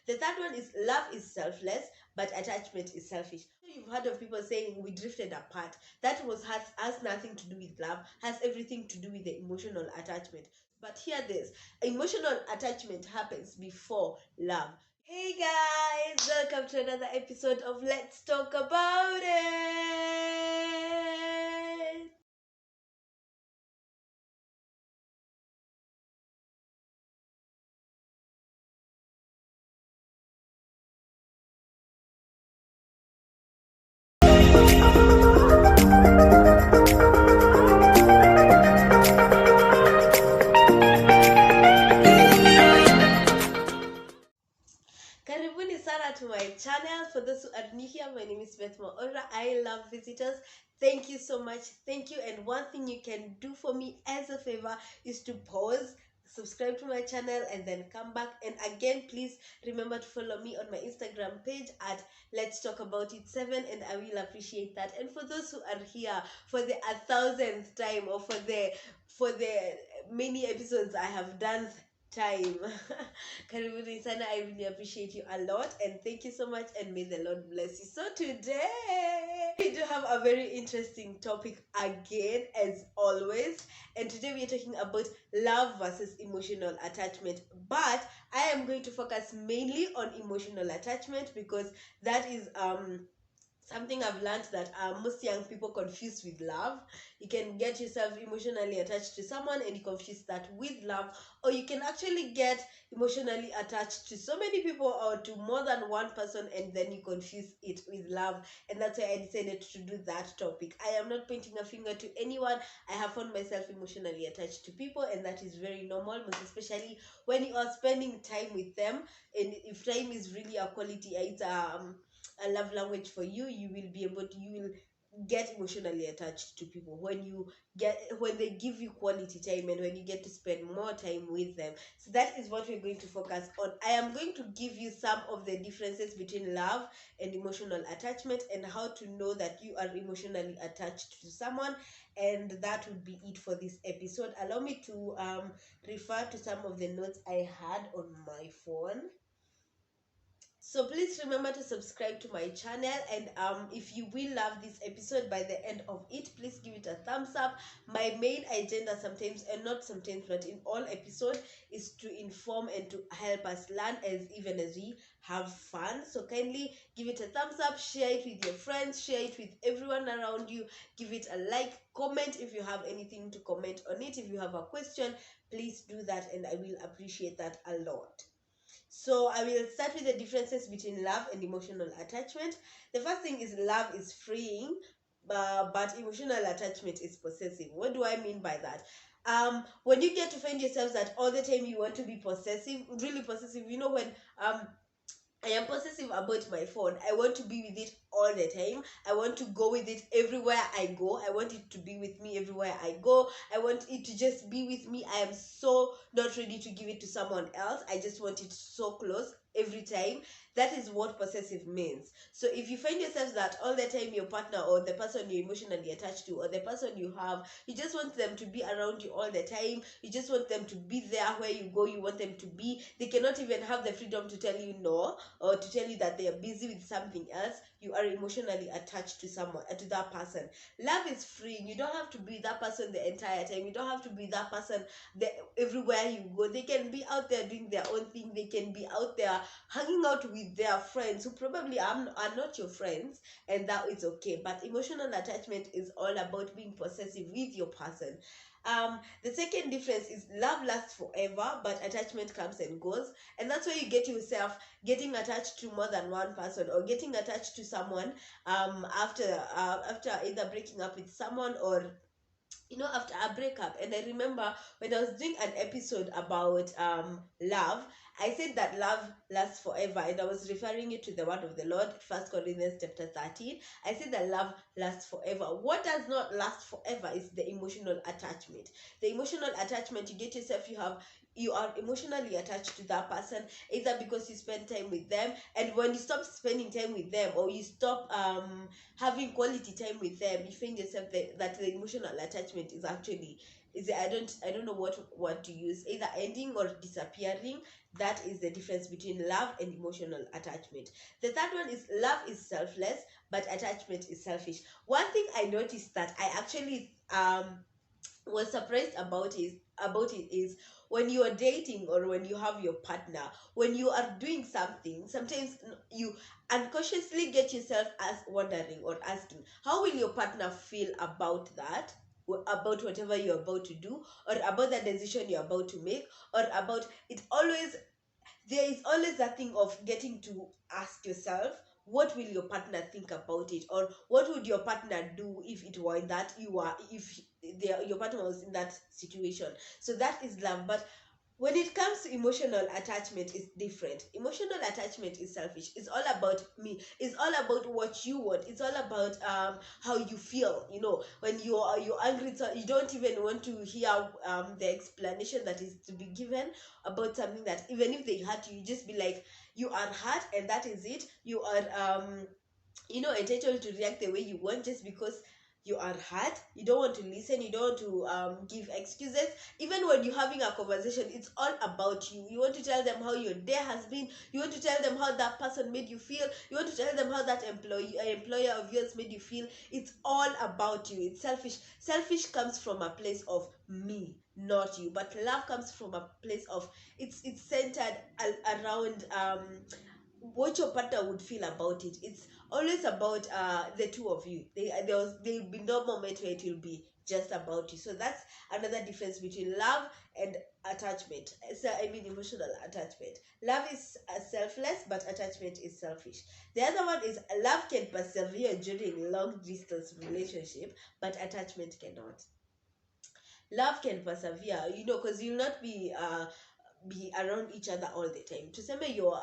The third one is love is selfless, but attachment is selfish. You've heard of people saying we drifted apart. That has nothing to do with love, has everything to do with the emotional attachment. But hear this, emotional attachment happens before love. Hey guys, welcome to another episode of Let's Talk About It. Karibuni sana to my channel. For those who are new here, my name is Beth Maora. I love visitors. Thank you so much. Thank you. And one thing you can do for me as a favor is to pause, subscribe to my channel, and then come back. And again, please remember to follow me on my Instagram page at Let's Talk About It 7, and I will appreciate that. And for those who are here for the 1,000th time, or for the many episodes I have done time. Karibuni sana. I really appreciate you a lot, and thank you so much, and may the Lord bless you. So today we do have a very interesting topic again, as always, and today we are talking about love versus emotional attachment. But I am going to focus mainly on emotional attachment because that is something I've learned that most young people confuse with love. You can get yourself emotionally attached to someone and you confuse that with love, or you can actually get emotionally attached to so many people or to more than one person and then you confuse it with love. And that's why I decided to do that topic. I am not pointing a finger to anyone. I have found myself emotionally attached to people, and that is very normal, most especially when you are spending time with them. And if time is really a quality, it's a love language for you, you will get emotionally attached to people when they give you quality time and when you get to spend more time with them. So that is what we're going to focus on. I am going to give you some of the differences between love and emotional attachment, and how to know that you are emotionally attached to someone. And that would be it for this episode. Allow me to refer to some of the notes I had on my phone. So please remember to subscribe to my channel, and if you will love this episode by the end of it, please give it a thumbs up. My main agenda sometimes, and not sometimes but in all episodes, is to inform and to help us learn, as even as we have fun. So kindly give it a thumbs up, share it with your friends, share it with everyone around you, give it a like, comment if you have anything to comment on it. If you have a question, please do that and I will appreciate that a lot. So I will start with the differences between love and emotional attachment. The first thing is love is freeing, but emotional attachment is possessive. What do I mean by that? When you get to find yourselves that all the time you want to be possessive, really possessive, when I am possessive about my phone. I want to be with it all the time. I want to go with it everywhere I go. I want it to be with me everywhere I go. I want it to just be with me. I am so not ready to give it to someone else. I just want it so close every time. That is what possessive means. So if you find yourself that all the time your partner or the person you're emotionally attached to or the person you have, you just want them to be around you all the time. You just want them to be there where you go. You want them to be. They cannot even have the freedom to tell you no, or to tell you that they are busy with something else. You are emotionally attached to someone, to that person. Love is freeing. You don't have to be that person the entire time. You don't have to be that person everywhere you go. They can be out there doing their own thing. They can be out there hanging out with their friends who probably are not your friends, and that is okay. But emotional attachment is all about being possessive with your person. The second difference is love lasts forever, but attachment comes and goes. And that's why you get yourself getting attached to more than one person, or getting attached to someone after either breaking up with someone, or after a breakup. And I remember when I was doing an episode about love, I said that love lasts forever, and I was referring you to the word of the Lord, 1 Corinthians chapter 13. I said that love lasts forever. What does not last forever is the emotional attachment. The emotional attachment, you get yourself, you are emotionally attached to that person, either because you spend time with them, and when you stop spending time with them, or you stop having quality time with them, you find yourself that the emotional attachment is actually is it, I don't know what to use, either ending or disappearing. That is the difference between love and emotional attachment. The third one is love is selfless, but attachment is selfish. One thing I noticed that I actually was surprised about it is when you are dating or when you have your partner, when you are doing something, sometimes you unconsciously get yourself as wondering or asking, how will your partner feel about that, about whatever you're about to do, or about the decision you're about to make, or about it. Always there is always that thing of getting to ask yourself, what will your partner think about it, or what would your partner do if it were that you are, if your partner was in that situation. So that is love. But when it comes to emotional attachment, it's different. Emotional attachment is selfish. It's all about me. It's all about what you want. It's all about how you feel. When you're angry, so you don't even want to hear the explanation that is to be given about something that, even if they hurt you, you just be like, you are hurt and that is it. You are entitled to react the way you want just because you are hurt. You don't want to listen. You don't want to give excuses. Even when you're having a conversation, it's all about you. You want to tell them how your day has been. You want to tell them how that person made you feel. You want to tell them how that employer of yours made you feel. It's all about you. It's selfish. Selfish comes from a place of me, not you. But love comes from a place of, it's centered around what your partner would feel about it. It's always about the two of you. There'll be no moment where it will be just about you. So that's another difference between love and attachment. So I mean emotional attachment. Love is selfless, but attachment is selfish. The other one is love can persevere during long distance relationship, but attachment cannot. Love can persevere, because you'll not be around each other all the time. To say your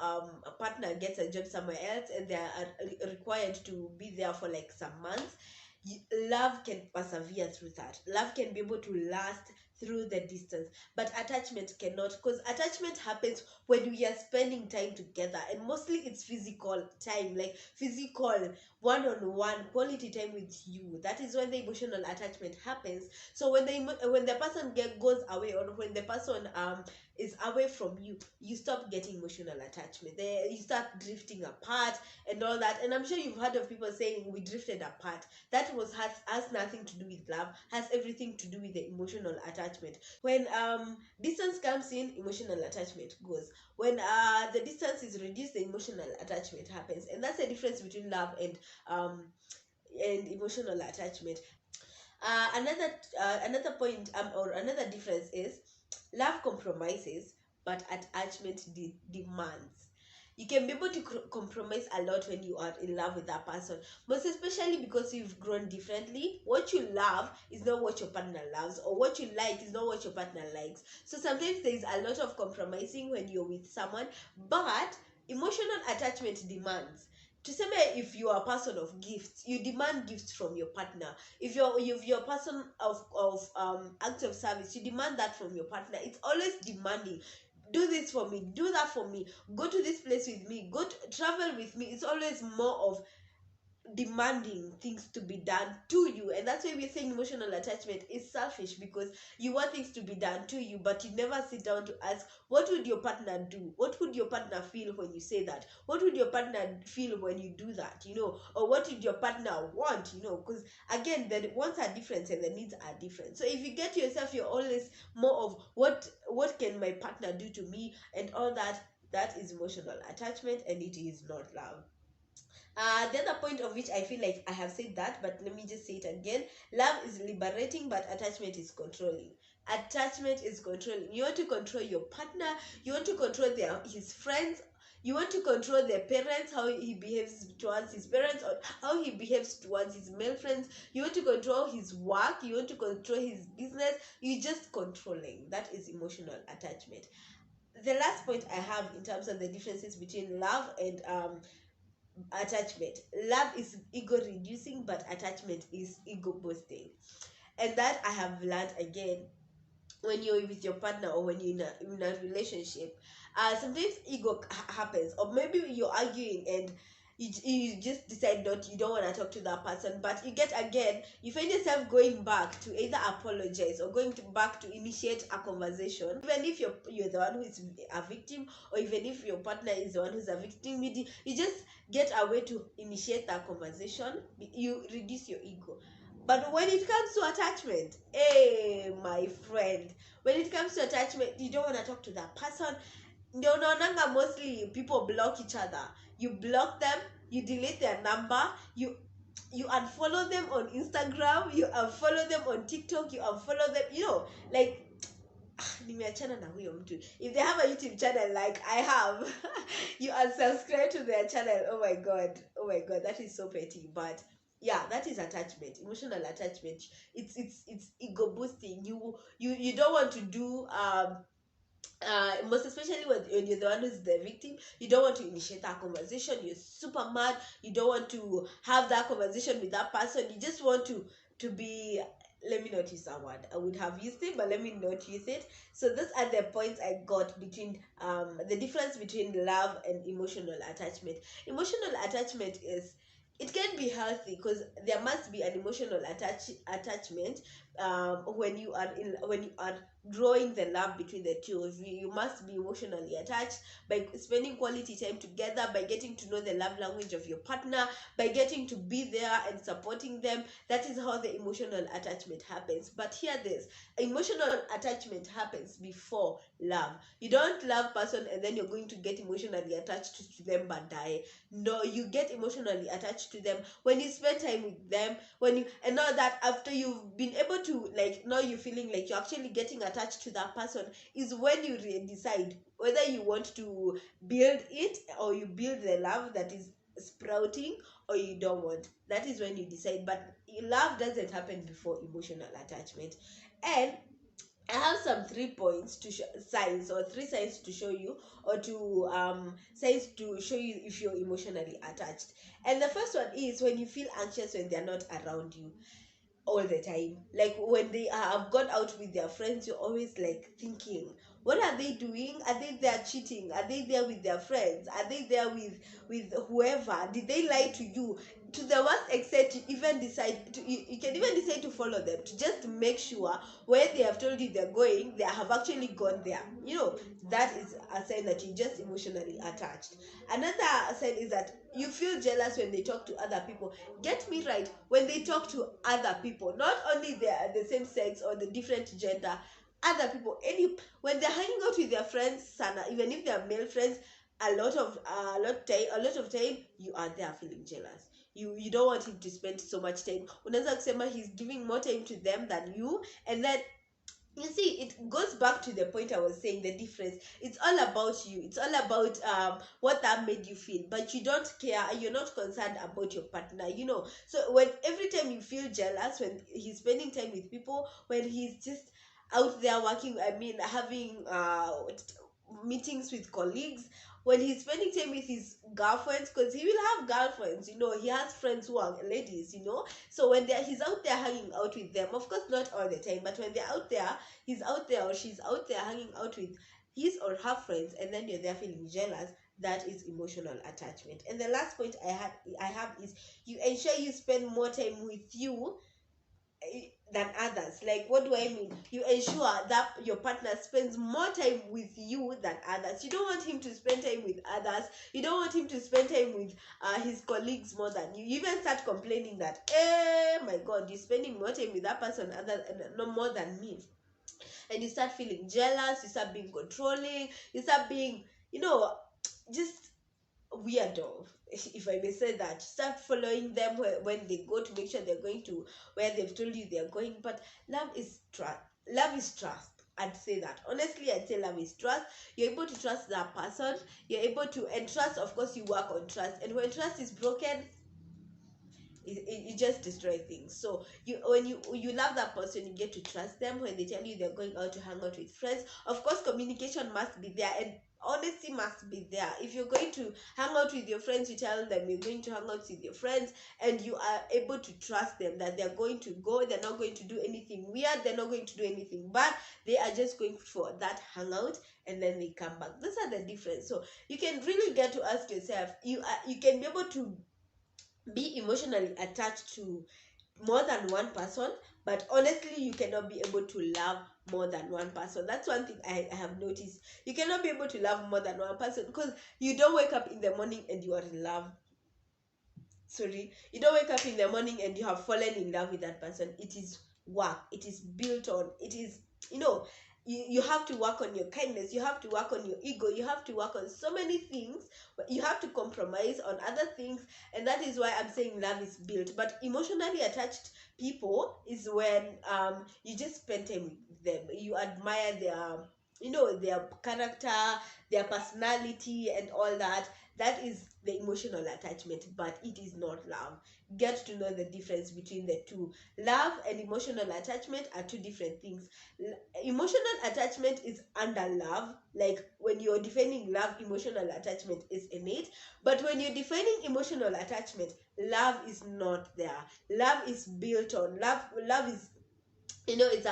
partner gets a job somewhere else and they are required to be there for like some months, love can persevere through that. Love can be able to last through the distance, but attachment cannot, because attachment happens when we are spending time together, and mostly it's physical time, like physical one-on-one quality time with you. That is when the emotional attachment happens. So when the person goes away, or when the person is away from you, you stop getting emotional attachment. You start drifting apart and all that. And I'm sure you've heard of people saying we drifted apart. That has nothing to do with love, has everything to do with the emotional attachment. When distance comes in, emotional attachment goes. When the distance is reduced, the emotional attachment happens. And that's the difference between love and emotional attachment. Another point, or another difference is love compromises, but attachment demands. You can be able to compromise a lot when you are in love with that person, most especially because you've grown differently. What you love is not what your partner loves, or what you like is not what your partner likes. So sometimes there is a lot of compromising when you're with someone, but emotional attachment demands. To say, if you are a person of gifts, you demand gifts from your partner. If you're a person of acts of service, you demand that from your partner. It's always demanding. Do this for me, do that for me, go to this place with me, travel with me. It's always more of demanding things to be done to you. And that's why we're saying emotional attachment is selfish, because you want things to be done to you, but you never sit down to ask, what would your partner do, what would your partner feel when you say that, what would your partner feel when you do that, or what would your partner want, because again, the wants are different and the needs are different. So if you get to yourself, you're always more of what can my partner do to me and all that. That is emotional attachment, and it is not love. The other point of which I feel like I have said that, but let me just say it again. Love is liberating, but attachment is controlling. Attachment is controlling. You want to control your partner, you want to control his friends, you want to control their parents, how he behaves towards his parents, or how he behaves towards his male friends. You want to control his work, you want to control his business. You're just controlling. That is emotional attachment. The last point I have in terms of the differences between love and attachment. Love is ego reducing, but attachment is ego boosting. And that I have learned again when you're with your partner, or when you're in a relationship. Sometimes ego happens, or maybe you're arguing and you just decide you don't want to talk to that person, but you get again, you find yourself going back to either apologize or back to initiate a conversation, even if you're the one who is a victim, or even if your partner is the one who's a victim. You just get a way to initiate that conversation. You reduce your ego. But when it comes to attachment, hey my friend, when it comes to attachment, you don't want to talk to that person. No, mostly people block each other. You block them, you delete their number, you unfollow them on Instagram, you unfollow them on TikTok, you unfollow them, like nimeachana na huyo mtu. If they have a YouTube channel like I have, you unsubscribe to their channel. Oh my god, that is so petty. But yeah, that is attachment, emotional attachment. It's ego boosting. You don't want to do most especially when you're the one who's the victim. You don't want to initiate that conversation. You're super mad. You don't want to have that conversation with that person. You just want to be, let me not use that word. I would have used it, but let me not use it. So those are the points I got between the difference between love and emotional attachment. Emotional attachment is, it can be healthy because there must be an emotional attachment when you are drawing the love between the two of you. You must be emotionally attached by spending quality time together, by getting to know the love language of your partner, by getting to be there and supporting them. That is how the emotional attachment happens. But here this emotional attachment happens before love. You don't love person and then you're going to get emotionally attached to them but die. No, you get emotionally attached to them when you spend time with them, and now that after you've been able to, like, now you're feeling like you're actually getting attached to that person, is when you decide whether you want to build it, or you build the love that is sprouting, or you don't want. That is when you decide. But love doesn't happen before emotional attachment. And I have some 3 points to signs, or 3 signs to show you, or to signs to show you if you're emotionally attached. And the first one is when you feel anxious when they're not around you all the time. Like when they have gone out with their friends, you're always like thinking, what are they doing? Are they there cheating? Are they there with their friends? Are they there with whoever? Did they lie to you? To the worst extent, you even decide to, you can even decide to follow them, to just make sure where they have told you they're going, they have actually gone there. That is a sign that you're just emotionally attached. Another sign is that you feel jealous when they talk to other people. Get me right, when they talk to other people, not only the same sex or the different gender, other people, when they're hanging out with their friends, sana, even if they're male friends, a lot of time you are there feeling jealous. You don't want him to spend so much time. Unaweza kusema he's giving more time to them than you, and then you see, it goes back to the point I was saying, the difference. It's all about you. It's all about what that made you feel. But you don't care. You're not concerned about your partner. So when every time you feel jealous when he's spending time with people, when he's just out there working, I mean, having meetings with colleagues, when he's spending time with his girlfriends, because he will have girlfriends, he has friends who are ladies, so when he's out there hanging out with them, of course not all the time, but when they're out there, he's out there or she's out there hanging out with his or her friends, and then you're there feeling jealous. That is emotional attachment. And the last point I have is, you ensure you spend more time with you than others. Like, what do I mean? You ensure that your partner spends more time with you than others. You don't want him to spend time with others. You don't want him to spend time with his colleagues more than you. You even start complaining that, my god, you're spending more time with that person no more than me. And you start feeling jealous, you start being controlling, you start being, just weirdo, if I may say that. Start following them when they go, to make sure they're going to where they've told you they're going. But love is trust. I'd say that. Honestly, I'd say love is trust. You're able to trust that person. You're able to, and trust, of course, you work on trust. And when trust is broken, it just destroys things. So when you love that person, you get to trust them. When they tell you they're going out to hang out with friends, of course communication must be there, and honesty must be there. If you're going to hang out with your friends, you tell them you're going to hang out with your friends, and you are able to trust them that they're going to go, they're not going to do anything weird, they're not going to do anything bad, they are just going for that hangout, and then they come back. Those are the difference. So you can really get to ask yourself, you can be able to be emotionally attached to more than one person, but honestly you cannot be able to love more than one person. That's one thing I have noticed. You cannot be able to love more than one person, because you don't wake up in the morning and you are in love. Sorry, you don't wake up in the morning and you have fallen in love with that person. It is work, it is built on, it is, you know, you have to work on your kindness, you have to work on your ego, you have to work on so many things, but you have to compromise on other things. And that is why I'm saying love is built. But emotionally attached people is when you just spend time with them, you admire their, you know, their character, their personality and all that. That is the emotional attachment, but it is not love. Get to know the difference between the two. Love and emotional attachment are two different things. Emotional attachment is under love. Like when you're defining love, emotional attachment is innate. But when you're defining emotional attachment, love is not there. Love is built on love. Love is, you know, it's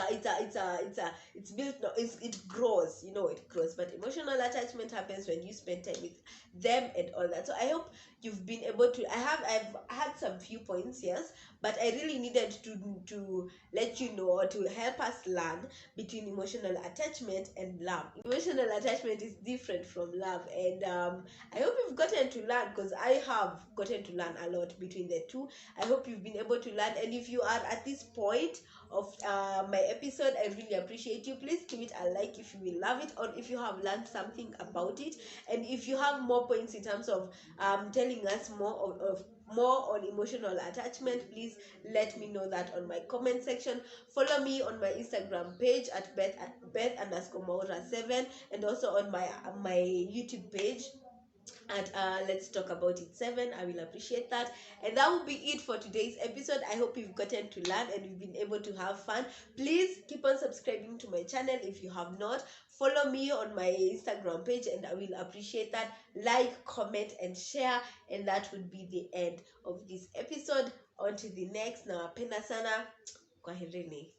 built, no, it grows, you know, it grows. But emotional attachment happens when you spend time with them and all that. So I hope you've been able to, I've had some few points, yes, but I really needed to let you know, or to help us learn between emotional attachment and love. Emotional attachment is different from love, and I hope you've gotten to learn, because I have gotten to learn a lot between the two. I hope you've been able to learn, and if you are at this point of my episode, I really appreciate you. Please give it a like if you will love it, or if you have learned something about it. And if you have more points in terms of telling us more of more on emotional attachment, please let me know that on my comment section. Follow me on my Instagram page at Beth_Maura7, and also on my YouTube page at Let's Talk About It 7. I will appreciate that. And that will be it for today's episode. I hope you've gotten to learn and you've been able to have fun. Please keep on subscribing to my channel if you have not. Follow me on my Instagram page and I will appreciate that. Like, comment, and share. And that would be the end of this episode. On to the next. Nawapenda sana. Kwaherini.